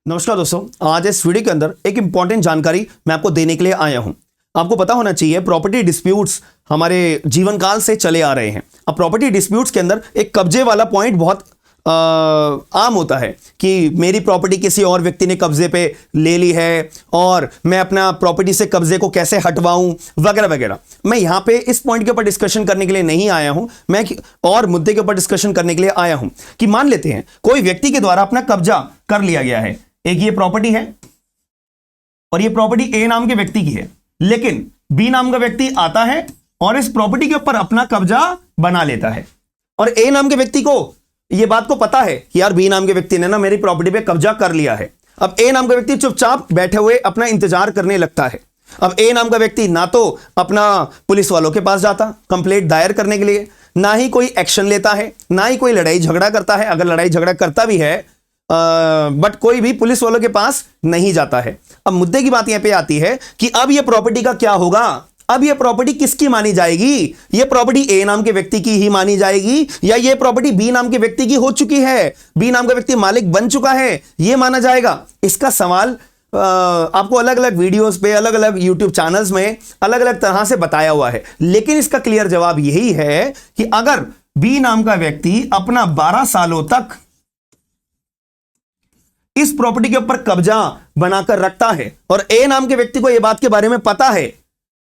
नमस्कार दोस्तों, आज इस वीडियो के अंदर एक इंपॉर्टेंट जानकारी मैं आपको देने के लिए आया हूं। आपको पता होना चाहिए प्रॉपर्टी डिस्प्यूट्स हमारे जीवन काल से चले आ रहे हैं। अब प्रॉपर्टी डिस्प्यूट्स के अंदर एक कब्जे वाला पॉइंट बहुत आम होता है कि मेरी प्रॉपर्टी किसी और व्यक्ति ने कब्जे पे ले ली है और मैं अपना प्रॉपर्टी से कब्जे को कैसे हटवाऊं वगैरह वगैरह। मैं यहां पे इस पॉइंट के ऊपर डिस्कशन करने के लिए नहीं आया हूं, मैं और मुद्दे के ऊपर डिस्कशन करने के लिए आया हूं कि मान लेते हैं कोई व्यक्ति के द्वारा अपना कब्जा कर लिया गया है। एक ये प्रॉपर्टी है और ये प्रॉपर्टी ए नाम के व्यक्ति की है, लेकिन बी नाम का व्यक्ति आता है और इस प्रॉपर्टी के ऊपर अपना कब्जा बना लेता है। और ए नाम के व्यक्ति को ये बात को पता है कि यार बी नाम के व्यक्ति ने ना मेरी प्रॉपर्टी पे कब्जा कर लिया है। अब ए नाम का व्यक्ति चुपचाप बैठे हुए अपना इंतजार करने लगता है। अब ए नाम का व्यक्ति ना तो अपना पुलिस वालों के पास जाता कंप्लेंट दायर करने के लिए, ना ही कोई एक्शन लेता है, ना ही कोई लड़ाई झगड़ा करता है। अगर लड़ाई झगड़ा करता भी है बट कोई भी पुलिस वालों के पास नहीं जाता है। अब मुद्दे की बात यहां पे आती है कि अब ये प्रॉपर्टी का क्या होगा। अब ये प्रॉपर्टी किसकी मानी जाएगी? ये प्रॉपर्टी ए नाम के व्यक्ति की ही मानी जाएगी या ये प्रॉपर्टी बी नाम के व्यक्ति की हो चुकी है, बी नाम का व्यक्ति मालिक बन चुका है, ये माना जाएगा? इसका सवाल आपको अलग अलग वीडियोस पे, अलग अलग यूट्यूब चैनल्स में अलग अलग तरह से बताया हुआ है, लेकिन इसका क्लियर जवाब यही है कि अगर बी नाम का व्यक्ति अपना 12 सालों तक इस प्रॉपर्टी के ऊपर कब्जा बनाकर रखता है और ए नाम के व्यक्ति को यह बात के बारे में पता है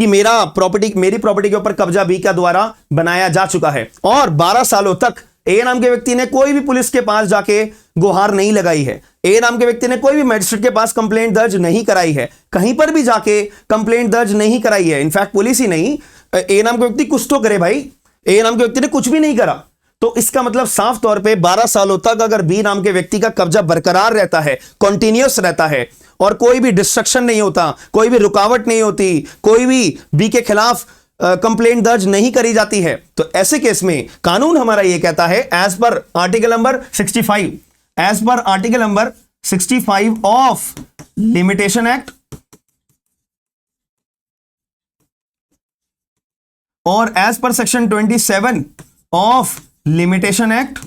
कि मेरी प्रॉपर्टी के ऊपर कब्जा बी का द्वारा बनाया जा चुका है और 12 सालों तक ए नाम के व्यक्ति ने कोई भी पुलिस के पास जाके गुहार नहीं लगाई है, ए नाम के व्यक्ति ने कोई भी मैजिस्ट्रेट के पास कंप्लेंट दर्ज नहीं कराई है, कहीं पर भी जाके कंप्लेंट दर्ज नहीं कराई है। इनफैक्ट पुलिस ही नहीं, ए नाम के व्यक्ति कुछ तो करे भाई, ए नाम के व्यक्ति ने कुछ भी नहीं करा। तो इसका मतलब साफ तौर पे 12 सालों तक अगर बी नाम के व्यक्ति का कब्जा बरकरार रहता है, कॉन्टिन्यूअस रहता है और कोई भी डिस्ट्रक्शन नहीं होता, कोई भी रुकावट नहीं होती, कोई भी बी के खिलाफ कंप्लेंट दर्ज नहीं करी जाती है, तो ऐसे केस में कानून हमारा यह कहता है as per article number 65 of limitation act और as per section 27 of limitation act,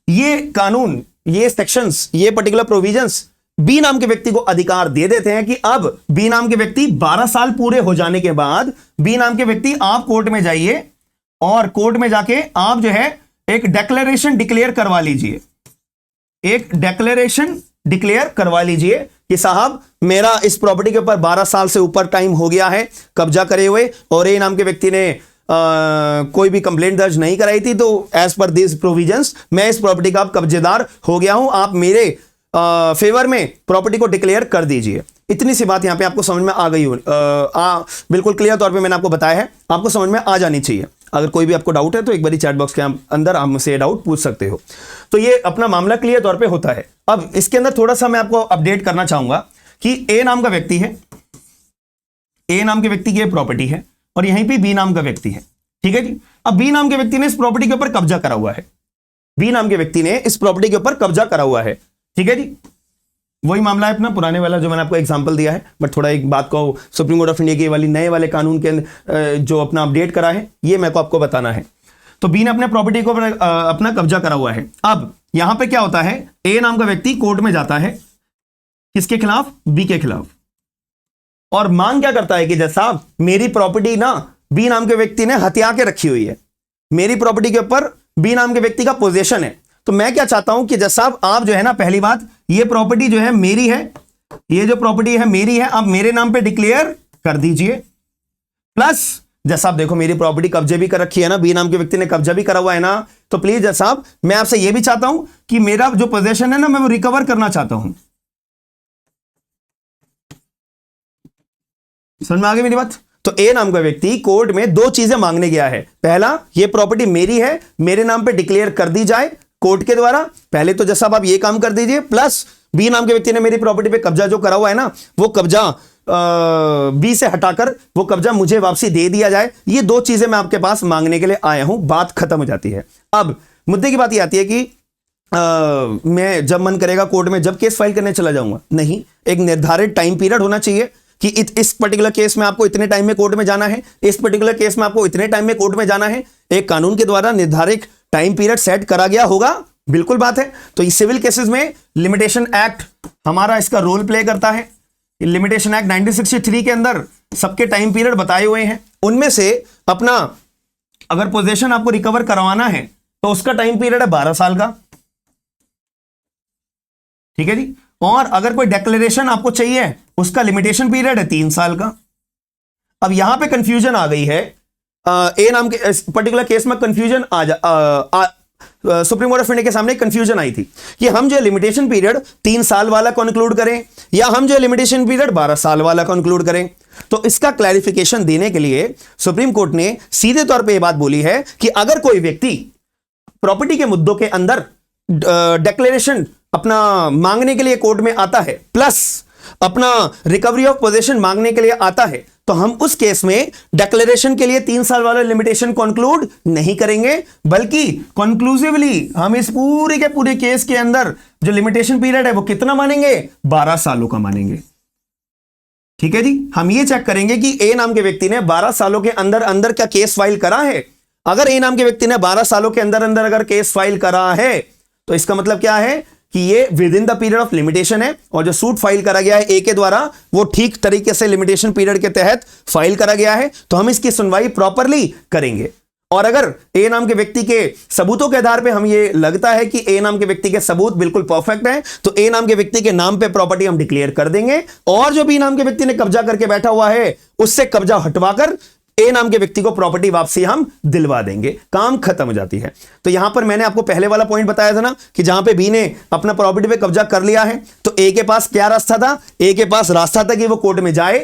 ये कानून, ये सेक्शंस, ये पर्टिकुलर प्रोविजंस बी नाम के व्यक्ति को अधिकार दे देते हैं कि अब बी नाम के व्यक्ति 12 साल पूरे हो जाने के बाद बी नाम के व्यक्ति आप कोर्ट में जाइए और कोर्ट में जाके आप जो है एक डेक्लेरेशन डिक्लेयर करवा लीजिए, एक डेक्लेरेशन डिक्लेयर करवा लीजिए कि साहब मेरा इस प्रॉपर्टी के ऊपर 12 साल से ऊपर टाइम हो गया है कब्जा करे हुए और ए नाम के व्यक्ति ने कोई भी कंप्लेंट दर्ज नहीं कराई थी, तो एज पर दिस प्रोविजंस मैं इस प्रॉपर्टी का कब्जेदार हो गया हूं, आप मेरे फेवर में प्रॉपर्टी को डिक्लेयर कर दीजिए। इतनी सी बात यहां पे आपको समझ में आ गई हो, बिल्कुल क्लियर तौर पे मैंने आपको बताया है, आपको समझ में आ जानी चाहिए। अगर कोई भी आपको डाउट है तो एक बार चैट बॉक्स के अंदर आप मुझसे डाउट पूछ सकते हो। तो ये अपना मामला क्लियर तौर पे होता है। अब इसके अंदर थोड़ा सा मैं आपको अपडेट करना चाहूंगा कि ए नाम का व्यक्ति है, ए नाम के व्यक्ति की प्रॉपर्टी है और यहीं पे बी नाम का व्यक्ति है, ठीक है जी। अब बी नाम के व्यक्ति ने इस प्रॉपर्टी के ऊपर कब्जा करा हुआ है, बी नाम के व्यक्ति ने इस प्रॉपर्टी के ऊपर कब्जा करा हुआ है, ठीक है जी। वही मामला है अपना पुराने वाला जो मैंने आपको एग्जांपल दिया है, बट थोड़ा एक बात को सुप्रीम कोर्ट ऑफ इंडिया के वाली नए वाले कानून के जो अपना अपडेट करा है ये मेरे को आपको बताना है। तो बी ने अपने प्रॉपर्टी को अपना कब्जा करा हुआ है। अब यहां पे क्या होता है, ए नाम का व्यक्ति कोर्ट में जाता है, किसके खिलाफ? बी के खिलाफ, और मांग क्या करता है कि जैसा मेरी प्रॉपर्टी ना बी नाम के व्यक्ति ने हथिया के रखी हुई है, मेरी प्रॉपर्टी के ऊपर बी नाम के व्यक्ति का पोजीशन है, तो मैं क्या चाहता हूं कि जैसा आप जो है ना, पहली बात ये प्रॉपर्टी जो है मेरी है, ये जो प्रॉपर्टी है मेरी है, आप मेरे नाम पे डिक्लेयर कर दीजिए। प्लस जैसा आप देखो मेरी प्रॉपर्टी कब्जे भी कर रखी है ना, बी नाम के व्यक्ति ने कब्जा भी करा हुआ है ना, तो प्लीज जैसा आप, मैं आपसे ये भी चाहता हूं कि मेरा जो पोजीशन है ना मैं वो रिकवर करना चाहता हूं। समझ में आ गई मेरी बात? तो ए नाम का व्यक्ति कोर्ट में दो चीजें मांगने गया है। पहला, ये प्रॉपर्टी मेरी है, मेरे नाम पे डिक्लेयर कर दी जाए कोर्ट के द्वारा, पहले तो जैसा आप ये काम कर दीजिए। प्लस बी नाम के व्यक्ति ने मेरी प्रॉपर्टी पे कब्जा जो करा हुआ है ना, वो कब्जा बी से हटाकर वो कब्जा मुझे वापसी दे दिया जाए। ये दो चीजें मैं आपके पास मांगने के लिए आया हूं, बात खत्म हो जाती है। अब मुद्दे की बात ये आती है कि मैं जब मन करेगा कोर्ट में जब केस फाइल करने चला जाऊंगा, नहीं, एक निर्धारित टाइम पीरियड होना चाहिए कि इस पर्टिकुलर केस में आपको इतने टाइम में कोर्ट में जाना है, इस पर्टिकुलर केस में आपको इतने टाइम में कोर्ट में जाना है। एक कानून के द्वारा निर्धारित टाइम पीरियड सेट करा गया होगा, बिल्कुल बात है। तो इस सिविल केसेस में लिमिटेशन एक्ट हमारा इसका रोल प्ले करता है। लिमिटेशन एक्ट 1963 के अंदर सबके टाइम पीरियड बताए हुए हैं, उनमें से अपना अगर पोजीशन आपको रिकवर करवाना है तो उसका टाइम पीरियड है 12 साल का, ठीक है जी। और अगर कोई डिक्लेरेशन आपको चाहिए उसका लिमिटेशन पीरियड है 3 साल का। अब यहां पे कंफ्यूजन आ गई है, ए नाम के पर्टिकुलर केस में confusion supreme court of India के सामने कंफ्यूजन आई थी कि हम जो लिमिटेशन पीरियड 3 साल वाला कंक्लूड करें या हम जो लिमिटेशन पीरियड 12 साल वाला कंक्लूड करें। तो इसका क्लैरिफिकेशन देने के लिए सुप्रीम कोर्ट ने सीधे तौर पे यह बात बोली है कि अगर कोई व्यक्ति प्रॉपर्टी के मुद्दों के अंदर डिक्लेरेशन अपना मांगने के लिए कोर्ट में आता है प्लस अपना रिकवरी ऑफ पोजीशन मांगने के लिए आता है, तो हम उस केस में डिक्लेरेशन के लिए 3 साल वाला लिमिटेशन कंक्लूड नहीं करेंगे, बल्कि कंक्लूसिवली हम इस पूरे के पूरे केस के अंदर जो लिमिटेशन पीरियड है वो कितना मानेंगे, 12 सालों का मानेंगे। ठीक है जी। हम ये चेक करेंगे कि ए नाम के व्यक्ति ने 12 सालों के अंदर अंदर क्या केस फाइल करा है। अगर ए नाम के व्यक्ति ने 12 सालों के अंदर अंदर अगर केस फाइल करा है तो इसका मतलब क्या है कि ये with in the period of limitation है, और जो सूट फाइल करा गया है ए के द्वारा वो ठीक तरीके से लिमिटेशन पीरियड के तहत फाइल करा गया है, तो हम इसकी सुनवाई प्रॉपरली करेंगे। और अगर ए नाम के व्यक्ति के सबूतों के आधार पे हम ये लगता है कि ए नाम के व्यक्ति के सबूत बिल्कुल परफेक्ट हैं, तो ए नाम के व्यक्ति के नाम पे प्रॉपर्टी हम डिक्लेयर कर देंगे, और जो बी नाम के व्यक्ति ने कब्जा करके बैठा हुआ है उससे कब्जा हटवाकर ए नाम के व्यक्ति को प्रॉपर्टी वापसी हम दिलवा देंगे, काम खत्म हो जाती है। तो यहां पर मैंने आपको पहले वाला पॉइंट बताया था ना कि जहां पे बी ने अपना प्रॉपर्टी पे कब्जा कर लिया है, तो ए के पास क्या रास्ता था, ए के पास रास्ता था कि वो कोर्ट में जाए,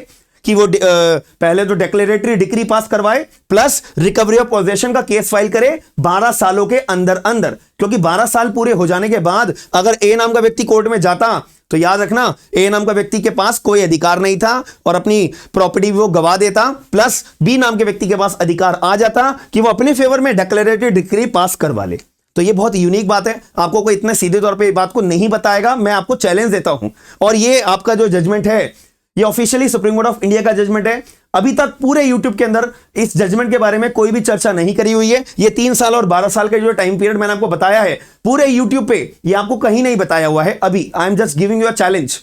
कि वो पहले तो डिक्लेरेटरी डिक्री पास करवाए प्लस रिकवरी ऑफ पोजेशन का केस फाइल करे 12 सालों के अंदर अंदर, क्योंकि 12 साल पूरे हो जाने के बाद अगर ए नाम का व्यक्ति कोर्ट में जाता तो याद रखना ए नाम का व्यक्ति के पास कोई अधिकार नहीं था और अपनी प्रॉपर्टी वो गवा देता, प्लस बी नाम के व्यक्ति के पास अधिकार आ जाता कि वो अपने फेवर में डिक्लेरेटरी डिक्री पास करवा ले। तो ये बहुत यूनिक बात है, आपको कोई इतने सीधे तौर पे ये बात को नहीं बताएगा, मैं आपको चैलेंज देता हूं। और ये आपका जो जजमेंट है ये officially supreme court of India का जजमेंट है। अभी तक पूरे यूट्यूब के अंदर इस जजमेंट के बारे में कोई भी चर्चा नहीं करी हुई है। ये 3 साल और 12 साल का जो टाइम पीरियड मैंने आपको बताया है पूरे यूट्यूब पे, ये आपको कहीं नहीं बताया हुआ है। अभी I am just giving you a challenge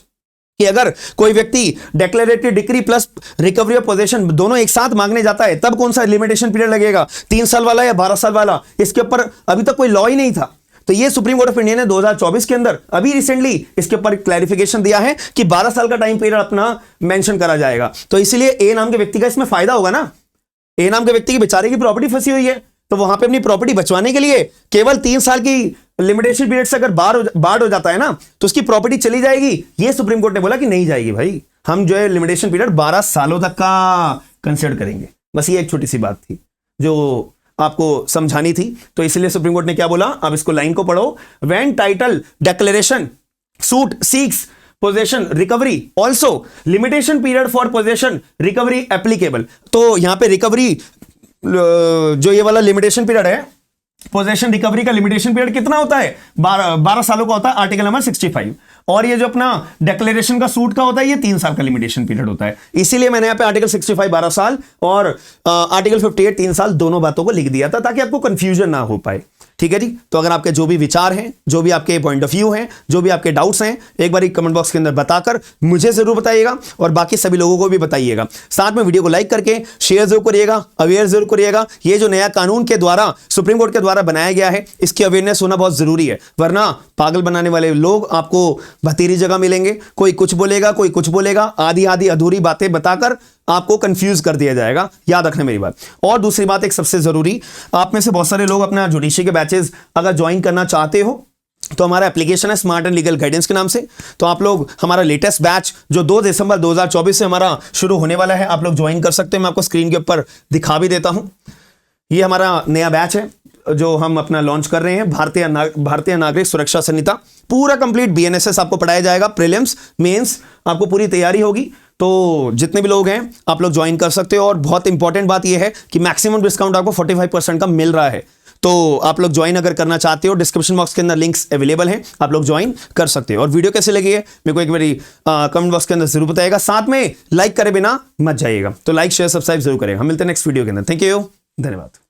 कि अगर कोई व्यक्ति declaratory decree plus recovery of possession दोनों एक साथ मांगने जाता है तब कौन सा लिमिटेशन पीरियड लगेगा, 3 साल वाला या 12 साल वाला, इसके ऊपर अभी तक कोई लॉ ही नहीं था। तो ये सुप्रीम कोर्ट ऑफ इंडिया ने 2024 के अंदर अभी रिसेंटली इसके ऊपर क्लैरिफिकेशन दिया है कि 12 साल का टाइम पीरियड अपना मेंशन करा जाएगा। तो इसलिए ए नाम के व्यक्ति का इसमें फायदा होगा ना, ए नाम के व्यक्ति की बेचारे की प्रॉपर्टी फंसी हुई है, तो वहां पे अपनी प्रॉपर्टी बचवाने के लिए केवल 3 साल की लिमिटेशन पीरियड से अगर बाढ़ हो जाता है ना तो उसकी प्रॉपर्टी चली जाएगी। ये सुप्रीम कोर्ट ने बोला कि नहीं जाएगी भाई, हम जो है लिमिटेशन पीरियड 12 सालों तक का कंसिडर करेंगे। बस ये एक छोटी सी बात थी जो आपको समझानी थी। तो इसलिए सुप्रीम कोर्ट ने क्या बोला, अब इसको लाइन को पढ़ो, when title declaration suit seeks possession recovery also limitation period for possession recovery applicable. तो यहां पे रिकवरी जो ये वाला लिमिटेशन पीरियड है, पोजेशन रिकवरी का लिमिटेशन पीरियड कितना होता है, 12 सालों का होता है, आर्टिकल नंबर 65। और ये जो अपना डिक्लेरेशन का सूट का होता है ये 3 साल का लिमिटेशन पीरियड होता है। इसीलिए मैंने यहाँ पे आर्टिकल 65 12 साल और आर्टिकल 58 3 साल दोनों बातों को लिख दिया था ताकि आपको कंफ्यूजन ना हो पाए। ठीक है जी। तो अगर आपके जो भी विचार हैं, जो भी आपके पॉइंट ऑफ व्यू हैं, जो भी आपके डाउट्स हैं, एक बार कमेंट बॉक्स के अंदर बताकर मुझे जरूर बताइएगा और बाकी सभी लोगों को भी बताइएगा। साथ में वीडियो को लाइक करके शेयर जरूर करिएगा, अवेयर जरूर करिएगा। ये जो नया कानून के द्वारा सुप्रीम कोर्ट के द्वारा बनाया गया है इसकी अवेयरनेस होना बहुत जरूरी है, वरना पागल बनाने वाले लोग आपको भतीरी जगह मिलेंगे। कोई कुछ बोलेगा, कोई कुछ बोलेगा, आधी आधी अधूरी बातें बताकर आपको कंफ्यूज कर दिया जाएगा। याद रखना मेरी बात। और दूसरी बात एक सबसे जरूरी, आप में से बहुत सारे लोग अपना जुडिशरी के बैचेस अगर ज्वाइन करना चाहते हो तो हमारा एप्लीकेशन है स्मार्ट एंड लीगल गाइडेंस के नाम से। तो आप लोग हमारा लेटेस्ट बैच जो 2 दिसंबर 2024 से हमारा शुरू होने वाला है, आप लोग ज्वाइन कर सकते हैं। मैं आपको स्क्रीन के ऊपर दिखा भी देता हूं। ये हमारा नया बैच है जो हम अपना लॉन्च कर रहे हैं, भारतीय नागरिक सुरक्षा संहिता। पूरा कंप्लीट BNSS आपको पढ़ाया जाएगा, प्रीलिम्स मेंस आपको पूरी तैयारी होगी। तो जितने भी लोग हैं आप लोग ज्वाइन कर सकते हो। और बहुत इंपॉर्टेंट बात यह है कि मैक्सिमम डिस्काउंट आपको 45% का मिल रहा है। तो आप लोग ज्वाइन अगर करना चाहते हो, डिस्क्रिप्शन बॉक्स के अंदर लिंक्स अवेलेबल हैं, आप लोग ज्वाइन कर सकते हो। और वीडियो कैसे लगी है मेरे को एक बारी कमेंट बॉक्स के अंदर जरूर बताइएगा। साथ में लाइक करे बिना मत जाइएगा, तो लाइक शेयर सब्सक्राइब जरूर करेगा। हम मिलते हैं नेक्स्ट वीडियो के अंदर। थैंक यू, धन्यवाद।